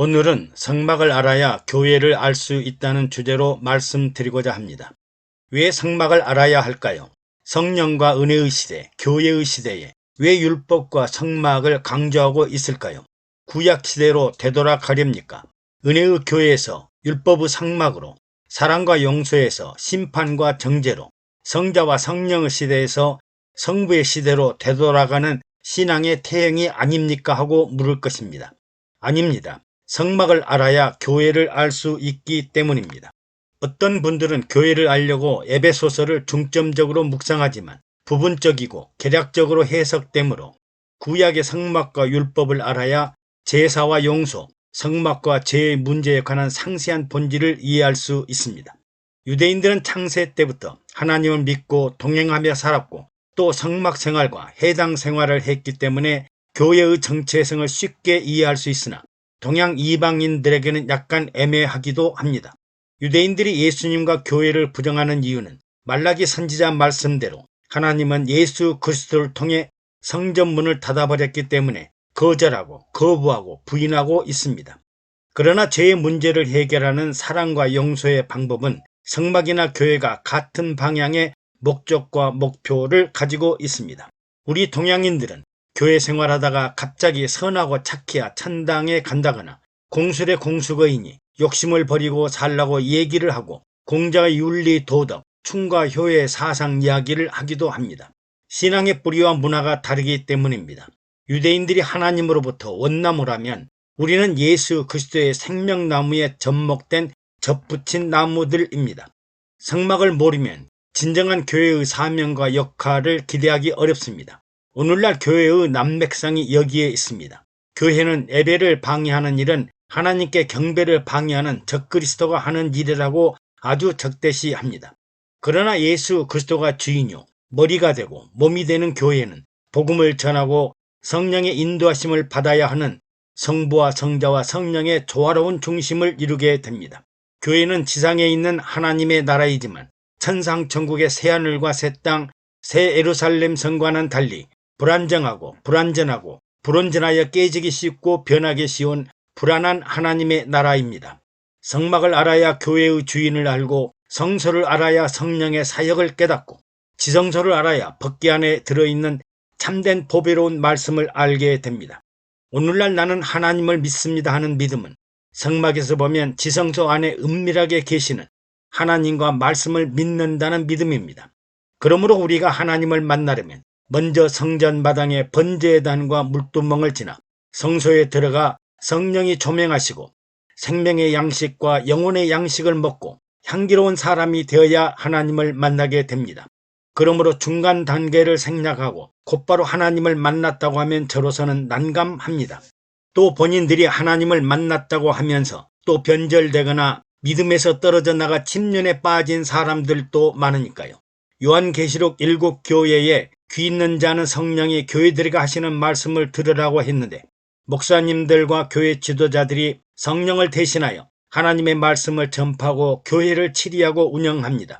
오늘은 성막을 알아야 교회를 알 수 있다는 주제로 말씀드리고자 합니다. 왜 성막을 알아야 할까요? 성령과 은혜의 시대, 교회의 시대에 왜 율법과 성막을 강조하고 있을까요? 구약 시대로 되돌아가렵니까? 은혜의 교회에서 율법의 성막으로, 사랑과 용서에서 심판과 정죄로, 성자와 성령의 시대에서 성부의 시대로 되돌아가는 신앙의 태행이 아닙니까 하고 물을 것입니다. 아닙니다. 성막을 알아야 교회를 알 수 있기 때문입니다. 어떤 분들은 교회를 알려고 에베소서를 중점적으로 묵상하지만 부분적이고 개략적으로 해석되므로 구약의 성막과 율법을 알아야 제사와 용서, 성막과 죄의 문제에 관한 상세한 본질을 이해할 수 있습니다. 유대인들은 창세 때부터 하나님을 믿고 동행하며 살았고 또 성막 생활과 해당 생활을 했기 때문에 교회의 정체성을 쉽게 이해할 수 있으나 동양 이방인들에게는 약간 애매하기도 합니다. 유대인들이 예수님과 교회를 부정하는 이유는 말라기 선지자 말씀대로 하나님은 예수 그리스도를 통해 성전문을 닫아버렸기 때문에 거절하고 거부하고 부인하고 있습니다. 그러나 죄의 문제를 해결하는 사랑과 용서의 방법은 성막이나 교회가 같은 방향의 목적과 목표를 가지고 있습니다. 우리 동양인들은 교회 생활하다가 갑자기 선하고 착해야 천당에 간다거나 공술의 공수거이니 욕심을 버리고 살라고 얘기를 하고 공자의 윤리 도덕, 충과 효의 사상 이야기를 하기도 합니다. 신앙의 뿌리와 문화가 다르기 때문입니다. 유대인들이 하나님으로부터 원나무라면 우리는 예수 그리스도의 생명나무에 접목된 접붙인 나무들입니다. 성막을 모르면 진정한 교회의 사명과 역할을 기대하기 어렵습니다. 오늘날 교회의 난맥상이 여기에 있습니다. 교회는 예배를 방해하는 일은 하나님께 경배를 방해하는 적그리스도가 하는 일이라고 아주 적대시합니다. 그러나 예수 그리스도가 주인이요 머리가 되고 몸이 되는 교회는 복음을 전하고 성령의 인도하심을 받아야 하는 성부와 성자와 성령의 조화로운 중심을 이루게 됩니다. 교회는 지상에 있는 하나님의 나라이지만 천상천국의 새하늘과 새 땅, 새 예루살렘 성과는 달리 불안정하고 불완전하고 불온전하여 깨지기 쉽고 변하기 쉬운 불안한 하나님의 나라입니다. 성막을 알아야 교회의 주인을 알고 성소를 알아야 성령의 사역을 깨닫고 지성소를 알아야 법궤 안에 들어있는 참된 보배로운 말씀을 알게 됩니다. 오늘날 나는 하나님을 믿습니다 하는 믿음은 성막에서 보면 지성소 안에 은밀하게 계시는 하나님과 말씀을 믿는다는 믿음입니다. 그러므로 우리가 하나님을 만나려면 먼저 성전 마당의 번제단과 물두멍을 지나 성소에 들어가 성령이 조명하시고 생명의 양식과 영혼의 양식을 먹고 향기로운 사람이 되어야 하나님을 만나게 됩니다. 그러므로 중간 단계를 생략하고 곧바로 하나님을 만났다고 하면 저로서는 난감합니다. 또 본인들이 하나님을 만났다고 하면서 또 변절되거나 믿음에서 떨어져 나가 침륜에 빠진 사람들도 많으니까요. 요한계시록 7교회에 귀 있는 자는 성령이 교회들에게 하시는 말씀을 들으라고 했는데 목사님들과 교회 지도자들이 성령을 대신하여 하나님의 말씀을 전파하고 교회를 치리하고 운영합니다.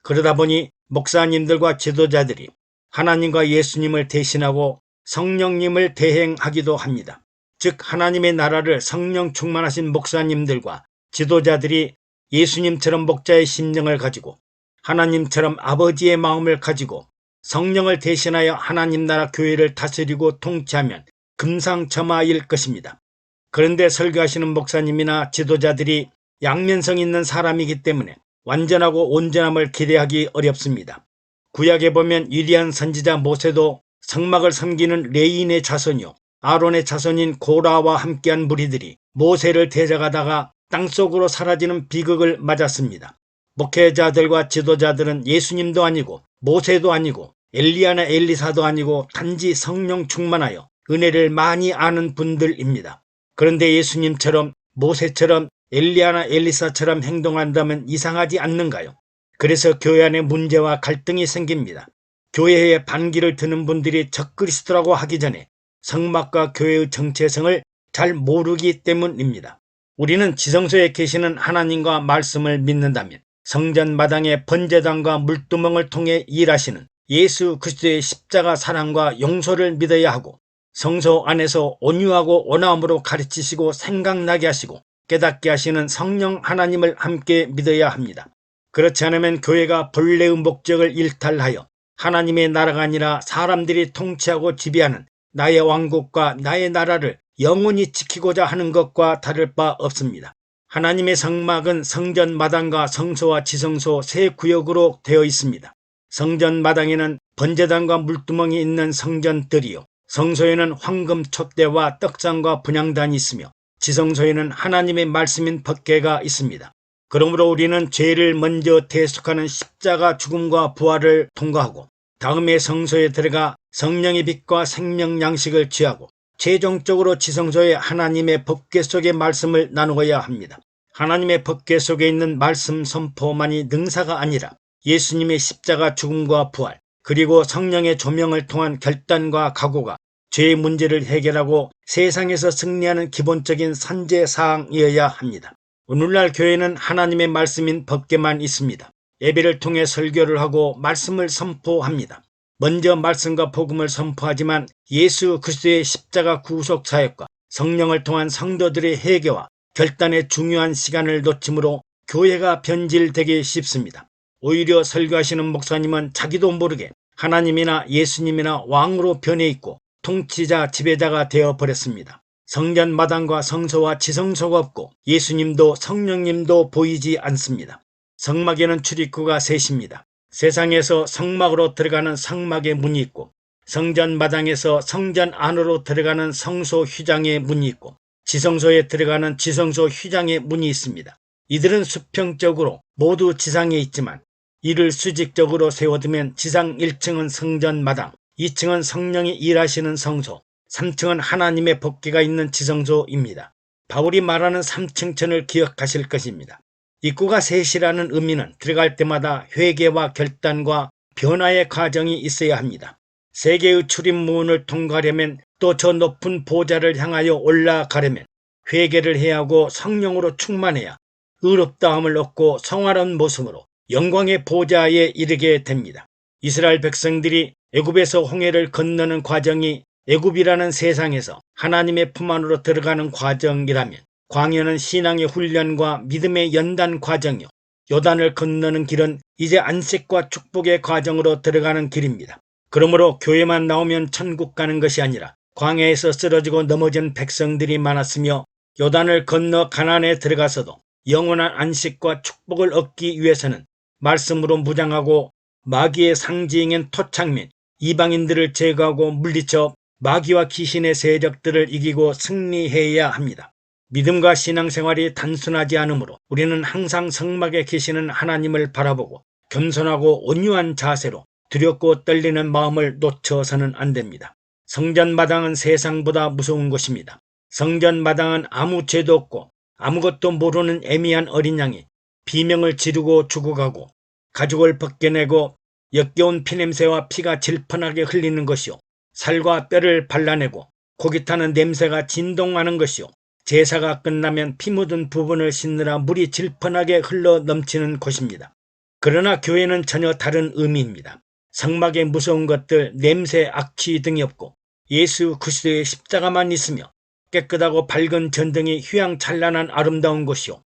그러다 보니 목사님들과 지도자들이 하나님과 예수님을 대신하고 성령님을 대행하기도 합니다. 즉 하나님의 나라를 성령 충만하신 목사님들과 지도자들이 예수님처럼 목자의 심령을 가지고 하나님처럼 아버지의 마음을 가지고 성령을 대신하여 하나님 나라 교회를 다스리고 통치하면 금상첨화일 것입니다. 그런데 설교하시는 목사님이나 지도자들이 양면성 있는 사람이기 때문에 완전하고 온전함을 기대하기 어렵습니다. 구약에 보면 위대한 선지자 모세도 성막을 섬기는 레인의 자손이요 아론의 자손인 고라와 함께한 무리들이 모세를 대적하다가 땅속으로 사라지는 비극을 맞았습니다. 목회자들과 지도자들은 예수님도 아니고 모세도 아니고 엘리야나 엘리사도 아니고 단지 성령 충만하여 은혜를 많이 아는 분들입니다. 그런데 예수님처럼 모세처럼 엘리야나 엘리사처럼 행동한다면 이상하지 않는가요? 그래서 교회 안에 문제와 갈등이 생깁니다. 교회에 반기를 드는 분들이 적그리스도라고 하기 전에 성막과 교회의 정체성을 잘 모르기 때문입니다. 우리는 지성소에 계시는 하나님과 말씀을 믿는다면 성전 마당의 번제단과 물두멍을 통해 일하시는 예수 그리스도의 십자가 사랑과 용서를 믿어야 하고 성소 안에서 온유하고 온화함으로 가르치시고 생각나게 하시고 깨닫게 하시는 성령 하나님을 함께 믿어야 합니다. 그렇지 않으면 교회가 본래의 목적을 일탈하여 하나님의 나라가 아니라 사람들이 통치하고 지배하는 나의 왕국과 나의 나라를 영원히 지키고자 하는 것과 다를 바 없습니다. 하나님의 성막은 성전 마당과 성소와 지성소 세 구역으로 되어 있습니다. 성전 마당에는 번제단과 물두멍이 있는 성전들이요, 성소에는 황금 촛대와 떡상과 분향단이 있으며 지성소에는 하나님의 말씀인 법궤가 있습니다. 그러므로 우리는 죄를 먼저 대속하는 십자가 죽음과 부활을 통과하고 다음에 성소에 들어가 성령의 빛과 생명 양식을 취하고 최종적으로 지성소에 하나님의 법궤 속의 말씀을 나누어야 합니다. 하나님의 법궤 속에 있는 말씀 선포만이 능사가 아니라 예수님의 십자가 죽음과 부활, 그리고 성령의 조명을 통한 결단과 각오가 죄의 문제를 해결하고 세상에서 승리하는 기본적인 선제사항이어야 합니다. 오늘날 교회는 하나님의 말씀인 법궤만 있습니다. 예배를 통해 설교를 하고 말씀을 선포합니다. 먼저 말씀과 복음을 선포하지만 예수 그리스도의 십자가 구속 사역과 성령을 통한 성도들의 회개와 결단의 중요한 시간을 놓침으로 교회가 변질되기 쉽습니다. 오히려 설교하시는 목사님은 자기도 모르게 하나님이나 예수님이나 왕으로 변해 있고 통치자 지배자가 되어버렸습니다. 성전 마당과 성소와 지성소가 없고 예수님도 성령님도 보이지 않습니다. 성막에는 출입구가 셋입니다. 세상에서 성막으로 들어가는 성막의 문이 있고 성전 마당에서 성전 안으로 들어가는 성소 휘장의 문이 있고 지성소에 들어가는 지성소 휘장의 문이 있습니다. 이들은 수평적으로 모두 지상에 있지만 이를 수직적으로 세워두면 지상 1층은 성전 마당, 2층은 성령이 일하시는 성소, 3층은 하나님의 법궤가 있는 지성소입니다. 바울이 말하는 3층천을 기억하실 것입니다. 입구가 셋이라는 의미는 들어갈 때마다 회개와 결단과 변화의 과정이 있어야 합니다. 세계의 출입문을 통과하려면 또 저 높은 보좌를 향하여 올라가려면 회개를 해야 하고 성령으로 충만해야 의롭다함을 얻고 성화로운 모습으로 영광의 보좌에 이르게 됩니다. 이스라엘 백성들이 애굽에서 홍해를 건너는 과정이 애굽이라는 세상에서 하나님의 품 안으로 들어가는 과정이라면 광야는 신앙의 훈련과 믿음의 연단 과정이요, 요단을 건너는 길은 이제 안식과 축복의 과정으로 들어가는 길입니다. 그러므로 교회만 나오면 천국 가는 것이 아니라 광야에서 쓰러지고 넘어진 백성들이 많았으며 요단을 건너 가나안에 들어가서도 영원한 안식과 축복을 얻기 위해서는 말씀으로 무장하고 마귀의 상징인 토착 및 이방인들을 제거하고 물리쳐 마귀와 귀신의 세력들을 이기고 승리해야 합니다. 믿음과 신앙생활이 단순하지 않으므로 우리는 항상 성막에 계시는 하나님을 바라보고 겸손하고 온유한 자세로 두렵고 떨리는 마음을 놓쳐서는 안 됩니다. 성전 마당은 세상보다 무서운 곳입니다. 성전 마당은 아무 죄도 없고 아무것도 모르는 애미한 어린 양이 비명을 지르고 죽어가고 가죽을 벗겨내고 역겨운 피냄새와 피가 질펀하게 흘리는 것이요, 살과 뼈를 발라내고 고기 타는 냄새가 진동하는 것이요, 제사가 끝나면 피 묻은 부분을 씻느라 물이 질펀하게 흘러 넘치는 곳입니다. 그러나 교회는 전혀 다른 의미입니다. 성막의 무서운 것들, 냄새, 악취 등이 없고 예수 그리스도의 십자가만 있으며 깨끗하고 밝은 전등이 휘황찬란한 아름다운 곳이요,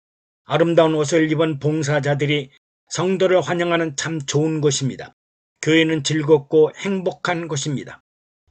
아름다운 옷을 입은 봉사자들이 성도를 환영하는 참 좋은 곳입니다. 교회는 즐겁고 행복한 곳입니다.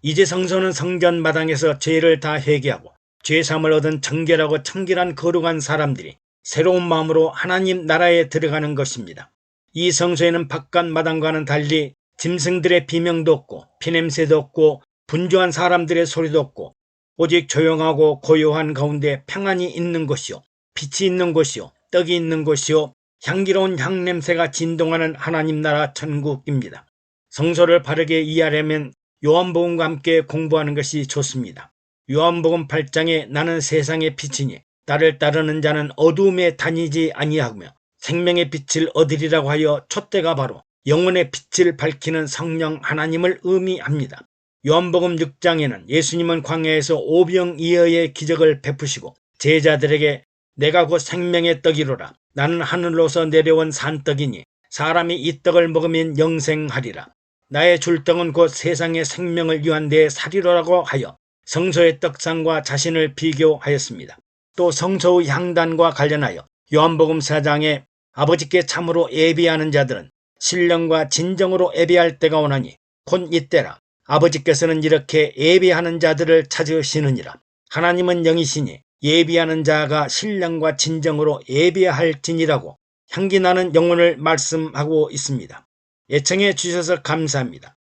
이제 성소는 성전 마당에서 죄를 다 회개하고 죄사함을 얻은 정결하고 청결한 거룩한 사람들이 새로운 마음으로 하나님 나라에 들어가는 것입니다. 이 성소에는 바깥 마당과는 달리 짐승들의 비명도 없고 피냄새도 없고 분주한 사람들의 소리도 없고 오직 조용하고 고요한 가운데 평안이 있는 곳이요, 빛이 있는 곳이요, 떡이 있는 곳이요, 향기로운 향냄새가 진동하는 하나님 나라 천국입니다. 성소를 바르게 이해하려면 요한복음과 함께 공부하는 것이 좋습니다. 요한복음 8장에 나는 세상의 빛이니 나를 따르는 자는 어두움에 다니지 아니하며 생명의 빛을 얻으리라고 하여 촛대가 바로 영혼의 빛을 밝히는 성령 하나님을 의미합니다. 요한복음 6장에는 예수님은 광야에서 오병이어의 기적을 베푸시고 제자들에게 내가 곧 생명의 떡이로라, 나는 하늘로서 내려온 산떡이니 사람이 이 떡을 먹으면 영생하리라, 나의 줄 떡은 곧 세상의 생명을 위한 내 살이로라고 하여 성소의 떡상과 자신을 비교하였습니다. 또 성소의 향단과 관련하여 요한복음 4장에 아버지께 참으로 예비하는 자들은 신령과 진정으로 예비할 때가 오나니 곧 이때라. 아버지께서는 이렇게 예비하는 자들을 찾으시느니라. 하나님은 영이시니 예비하는 자가 신령과 진정으로 예비할지니라고 향기나는 영혼을 말씀하고 있습니다. 애청해 주셔서 감사합니다.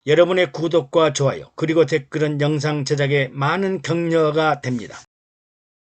여러분의 구독과 좋아요 그리고 댓글은 영상 제작에 많은 격려가 됩니다.